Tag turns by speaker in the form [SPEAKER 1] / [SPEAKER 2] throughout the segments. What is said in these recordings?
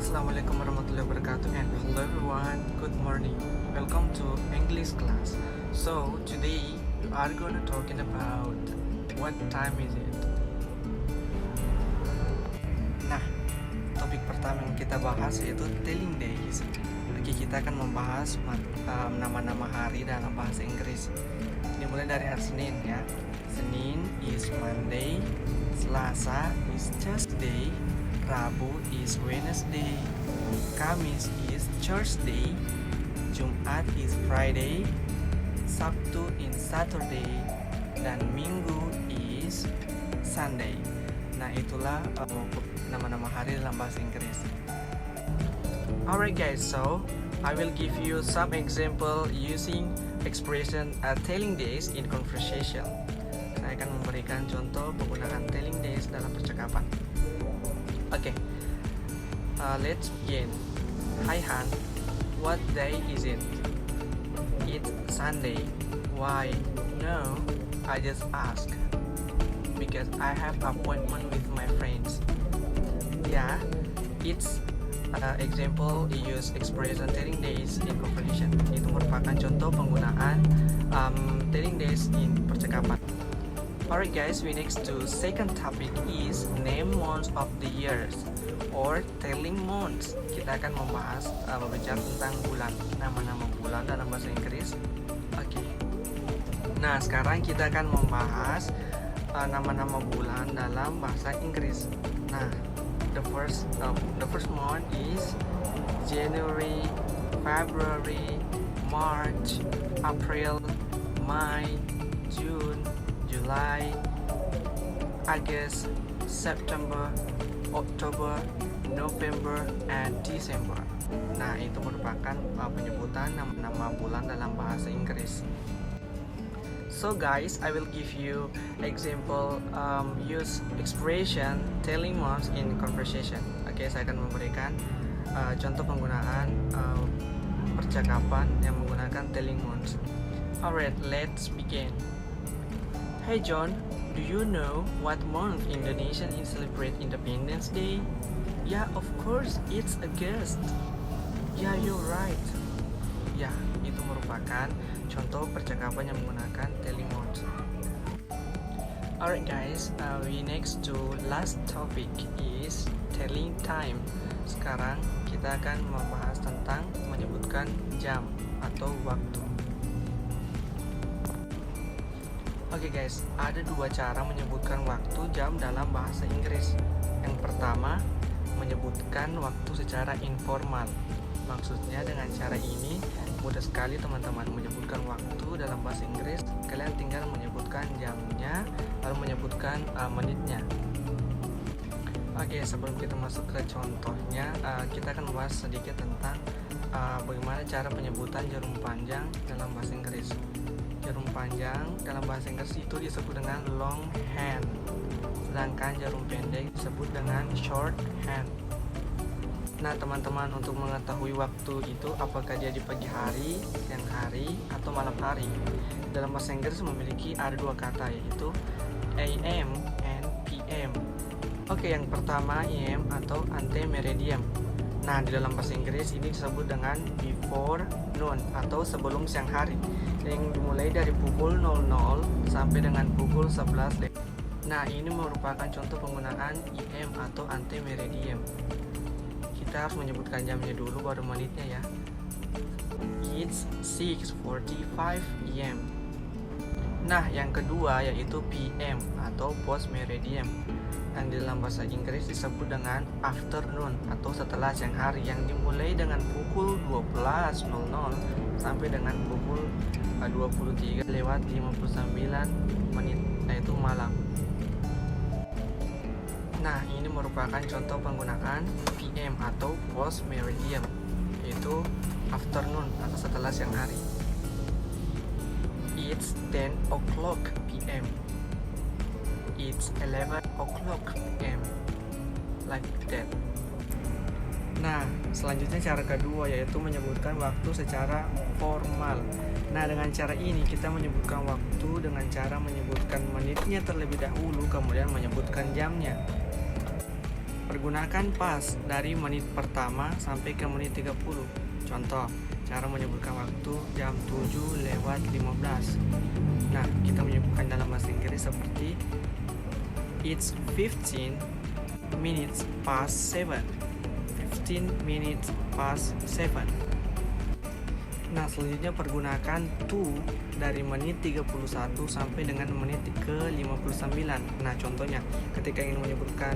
[SPEAKER 1] Assalamualaikum warahmatullahi wabarakatuh, and hello everyone, good morning. Welcome to English class. So today we are gonna talking about what time is it. Nah, topik pertama yang kita bahas yaitu telling days. Oke, kita akan membahas nama-nama hari dalam bahasa Inggris. Dimulai dari hari Senin ya. Senin is Monday, Selasa is Tuesday, Rabu is Wednesday, Kamis is Thursday, Jumat is Friday, Sabtu is Saturday, dan Minggu is Sunday. Nah, itulah nama-nama hari dalam bahasa Inggris. Alright guys, so I will give you some example using expression telling days in conversation. Saya akan memberikan contoh penggunaan telling days dalam percakapan. Okay, let's begin. Hi Han, what day is it? It's Sunday. Why? No, I just asked because I have appointment with my friends. Yeah, it's example use expression telling days in conversation. Itu merupakan contoh penggunaan telling days in percakapan. Alright guys, we next to second topic is name months of the years or telling months. Kita akan membahas berbicara tentang bulan, nama-nama bulan dalam bahasa Inggris. Oke. Nah, sekarang kita akan membahas nama-nama bulan dalam bahasa Inggris. Nah, the first month is January, February, March, April, May, June, July, August, September, October, November, and December. Nah, itu merupakan penyebutan nama-nama bulan dalam bahasa Inggris. So guys, I will give you example use expression telling months in conversation. Oke, saya akan memberikan contoh penggunaan percakapan yang menggunakan telling months. Alright, let's begin. Hey John, do you know what month Indonesia celebrate Independence Day? Yeah, of course, it's August. Yeah, you're right. Ya, itu merupakan contoh percakapan yang menggunakan telling months. Alright guys, we next to last topic is telling time. Sekarang kita akan membahas tentang menyebutkan jam atau waktu. Oke guys, ada dua cara menyebutkan waktu jam dalam bahasa Inggris. Yang pertama, menyebutkan waktu secara informal. Maksudnya dengan cara ini mudah sekali teman-teman menyebutkan waktu dalam bahasa Inggris. Kalian tinggal menyebutkan jamnya, lalu menyebutkan menitnya. Oke, sebelum kita masuk ke contohnya, kita akan membahas sedikit tentang bagaimana cara penyebutan jarum panjang dalam bahasa Inggris. Jarum panjang dalam bahasa Inggris itu disebut dengan long hand, sedangkan jarum pendek disebut dengan short hand. Nah teman-teman, untuk mengetahui waktu itu apakah dia di pagi hari, siang hari, atau malam hari, dalam bahasa Inggris memiliki ada dua kata, yaitu AM and PM. Oke, yang pertama AM atau ante meridiem. Nah, di dalam bahasa Inggris ini disebut dengan before noon atau sebelum siang hari, yang dimulai dari pukul 00 sampai dengan pukul 11. Nah, ini merupakan contoh penggunaan AM atau ante meridiem. Kita harus menyebutkan jamnya dulu baru menitnya ya. It's 6:45 AM. Nah, yang kedua yaitu PM atau post meridiem, yang di dalam bahasa Inggris disebut dengan afternoon atau setelah siang hari, yang dimulai dengan pukul 12.00 sampai dengan pukul 23:59 yaitu malam. Nah, ini merupakan contoh penggunaan PM atau post meridiem, yaitu afternoon atau setelah siang hari. It's 10 o'clock PM. It's 11 o'clock PM. Like that. Nah, selanjutnya cara kedua yaitu menyebutkan waktu secara formal. Nah, dengan cara ini kita menyebutkan waktu dengan cara menyebutkan menitnya terlebih dahulu, kemudian menyebutkan jamnya. gunakan pas dari menit pertama sampai ke menit 30. Contoh, cara menyebutkan waktu jam 7:15. Nah, kita menyebutkan dalam bahasa Inggris seperti it's 15 minutes past 7. 15 minutes past 7. Nah, selanjutnya pergunakan to dari menit 31 sampai dengan menit ke 59. Nah, contohnya ketika ingin menyebutkan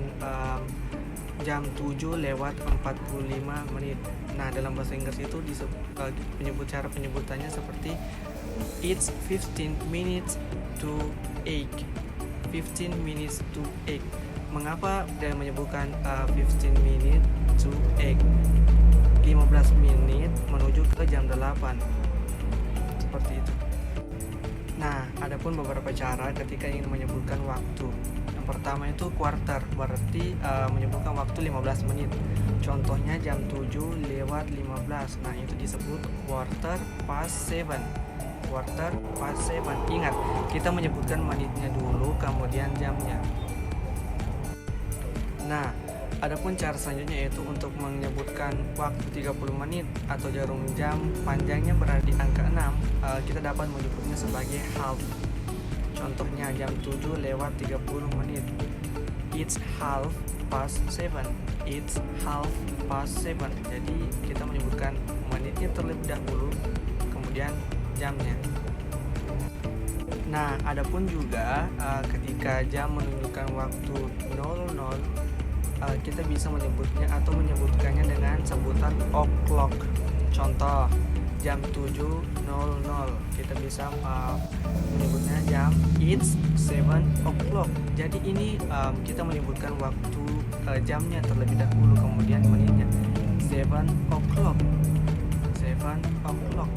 [SPEAKER 1] jam 7:45. Nah, dalam bahasa Inggris itu cara penyebutannya seperti it's 15 minutes to 8. 15 minutes to 8. Mengapa dia menyebutkan 15 minutes to 8? 15 menit menuju ke jam 8. Seperti itu. Nah, adapun beberapa cara ketika ingin menyebutkan waktu. Yang pertama itu quarter, berarti menyebutkan waktu 15 menit. Contohnya jam 7:15. Nah, itu disebut quarter past 7. Quarter past 7. Ingat, kita menyebutkan menitnya dulu, kemudian jamnya. Nah, adapun cara selanjutnya yaitu untuk menyebutkan waktu 30 menit atau jarum jam panjangnya berada di angka 6, kita dapat menyebutnya sebagai half. Contohnya jam 7:30. It's half past 7. It's half past 7. Jadi kita menyebutkan menitnya terlebih dahulu, kemudian jamnya. Nah, adapun juga ketika jam menunjukkan waktu 00, kita bisa menyebutnya atau menyebutkannya dengan sebutan o'clock. Contoh, jam 7:00. Kita bisa menyebutnya jam it's 7 o'clock. Jadi ini kita menyebutkan waktu jamnya terlebih dahulu, kemudian menitnya 7 o'clock. 7 o'clock.